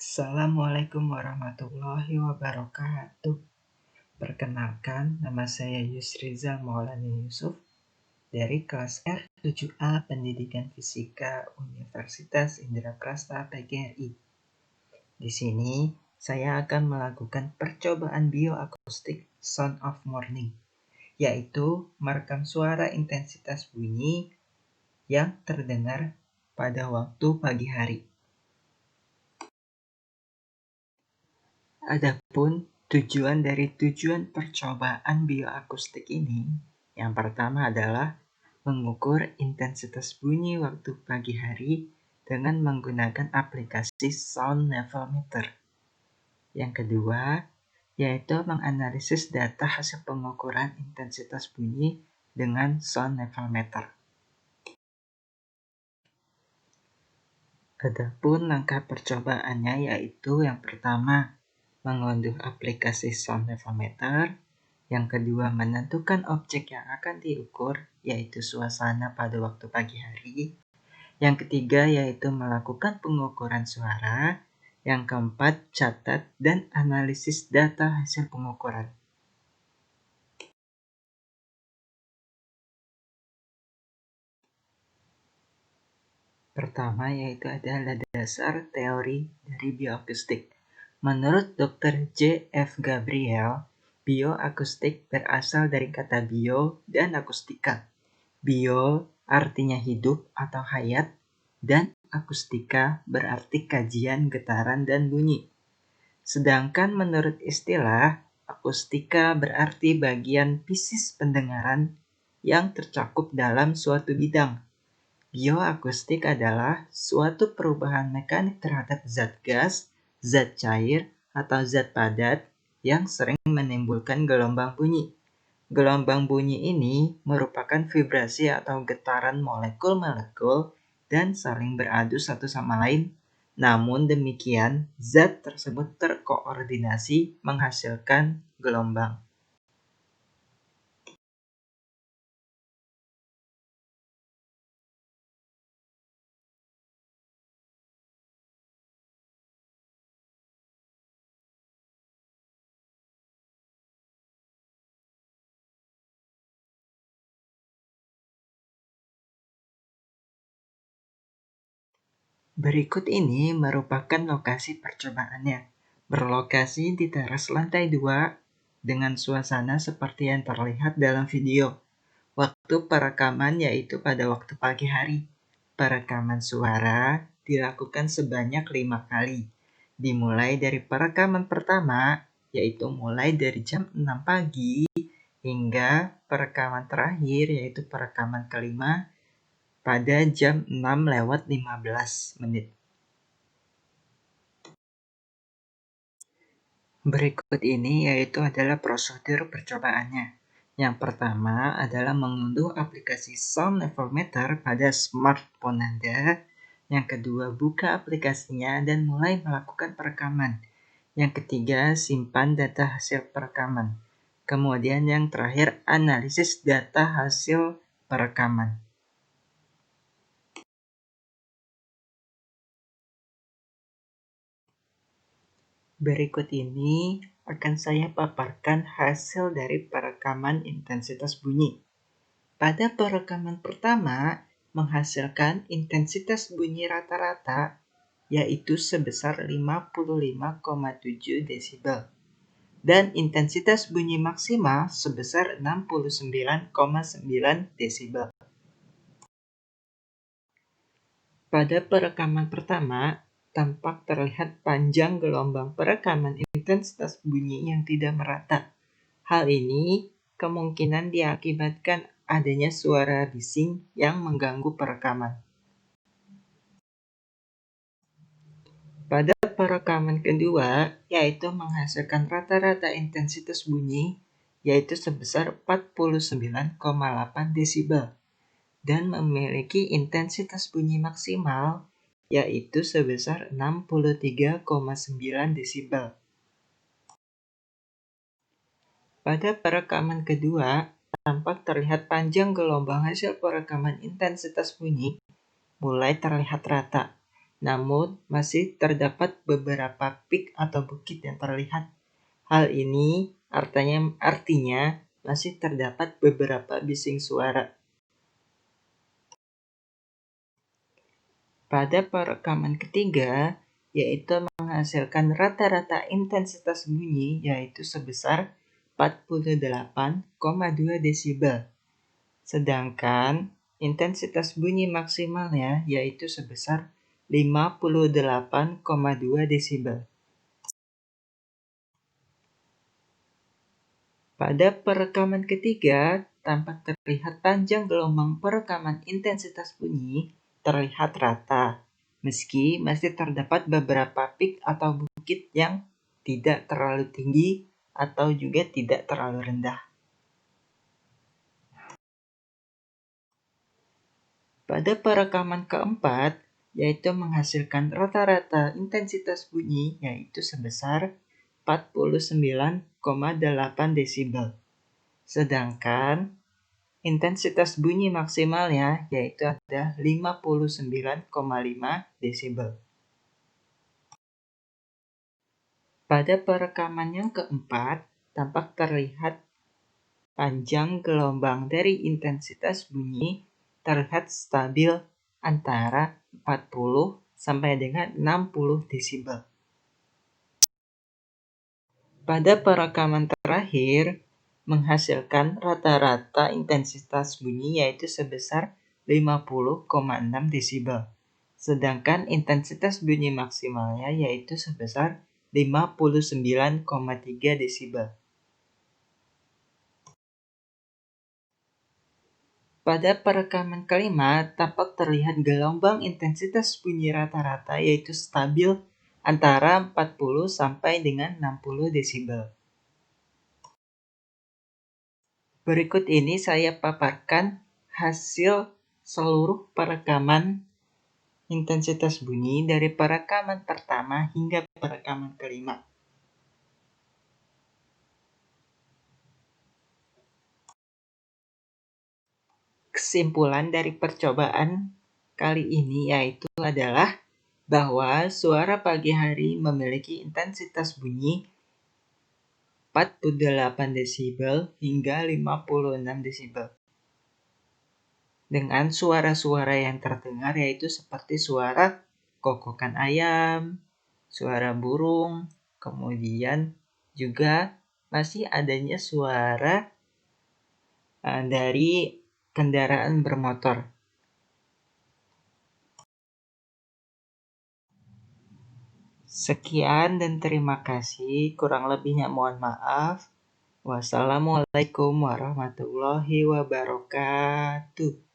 Assalamualaikum warahmatullahi wabarakatuh. Perkenalkan, nama saya Yusrizal Maulani Yusuf dari kelas R7A Pendidikan Fisika Universitas Indraprasta PGRI. Di sini saya akan melakukan percobaan bioakustik Sound of Morning, yaitu merekam suara intensitas bunyi yang terdengar pada waktu pagi hari. Adapun tujuan dari percobaan bioakustik ini, yang pertama adalah mengukur intensitas bunyi waktu pagi hari dengan menggunakan aplikasi Sound Level Meter. Yang kedua, yaitu menganalisis data hasil pengukuran intensitas bunyi dengan Sound Level Meter. Adapun langkah percobaannya yaitu yang pertama, mengunduh aplikasi Sound Level Meter. Yang kedua, menentukan objek yang akan diukur, yaitu suasana pada waktu pagi hari. Yang ketiga, yaitu melakukan pengukuran suara. Yang keempat, catat dan analisis data hasil pengukuran. Pertama, yaitu adalah dasar teori dari bioakustik. Menurut Dr. J.F. Gabriel, bioakustik berasal dari kata bio dan akustika. Bio artinya hidup atau hayat, dan akustika berarti kajian getaran dan bunyi. Sedangkan menurut istilah, akustika berarti bagian physis pendengaran yang tercakup dalam suatu bidang. Bioakustik adalah suatu perubahan mekanik terhadap zat gas, zat cair, atau zat padat yang sering menimbulkan gelombang bunyi. Gelombang bunyi ini merupakan vibrasi atau getaran molekul-molekul dan saling beradu satu sama lain. Namun demikian, zat tersebut terkoordinasi menghasilkan gelombang. Berikut ini merupakan lokasi percobaannya. Berlokasi di teras lantai 2 dengan suasana seperti yang terlihat dalam video. Waktu perekaman yaitu pada waktu pagi hari. Perekaman suara dilakukan sebanyak 5 kali. Dimulai dari perekaman pertama, yaitu mulai dari jam 6 pagi hingga perekaman terakhir yaitu perekaman kelima pada jam 6:15. Berikut ini yaitu adalah prosedur percobaannya. Yang pertama adalah mengunduh aplikasi Sound Level Meter pada smartphone Anda. Yang kedua, buka aplikasinya dan mulai melakukan perekaman. Yang ketiga, simpan data hasil perekaman. Kemudian yang terakhir, analisis data hasil perekaman. Berikut ini akan saya paparkan hasil dari perekaman intensitas bunyi. Pada perekaman pertama, menghasilkan intensitas bunyi rata-rata yaitu sebesar 55,7 desibel dan intensitas bunyi maksimal sebesar 69,9 desibel. Pada perekaman pertama, tampak terlihat panjang gelombang perekaman intensitas bunyi yang tidak merata. Hal ini kemungkinan diakibatkan adanya suara bising yang mengganggu perekaman. Pada perekaman kedua, yaitu menghasilkan rata-rata intensitas bunyi, yaitu sebesar 49,8 desibel, dan memiliki intensitas bunyi maksimal, yaitu sebesar 63,9 desibel. Pada perekaman kedua, tampak terlihat panjang gelombang hasil perekaman intensitas bunyi mulai terlihat rata. namun masih terdapat beberapa peak atau bukit yang terlihat. Hal ini artinya masih terdapat beberapa bising suara. Pada perekaman ketiga, yaitu menghasilkan rata-rata intensitas bunyi yaitu sebesar 48,2 desibel. Sedangkan intensitas bunyi maksimalnya yaitu sebesar 58,2 desibel. Pada perekaman ketiga, tampak terlihat panjang gelombang perekaman intensitas bunyi terlihat rata, meski masih terdapat beberapa peak atau bukit yang tidak terlalu tinggi atau juga tidak terlalu rendah. Pada perekaman keempat, yaitu menghasilkan rata-rata intensitas bunyi yaitu sebesar 49,8 desibel. Sedangkan intensitas bunyi maksimalnya yaitu ada 59,5 desibel. Pada perekaman yang keempat, tampak terlihat panjang gelombang dari intensitas bunyi terlihat stabil antara 40 sampai dengan 60 desibel. Pada perekaman terakhir, menghasilkan rata-rata intensitas bunyi yaitu sebesar 50,6 desibel. Sedangkan intensitas bunyi maksimalnya yaitu sebesar 59,3 desibel. Pada perekaman kelima, tampak terlihat gelombang intensitas bunyi rata-rata yaitu stabil antara 40 sampai dengan 60 desibel. Berikut ini saya paparkan hasil seluruh perekaman intensitas bunyi dari perekaman pertama hingga perekaman kelima. Kesimpulan dari percobaan kali ini yaitu adalah bahwa suara pagi hari memiliki intensitas bunyi 48 desibel hingga 56 desibel. Dengan suara-suara yang terdengar yaitu seperti suara kokokan ayam, suara burung, kemudian juga masih adanya suara dari kendaraan bermotor. Sekian dan terima kasih. Kurang lebihnya mohon maaf. Wassalamualaikum warahmatullahi wabarakatuh.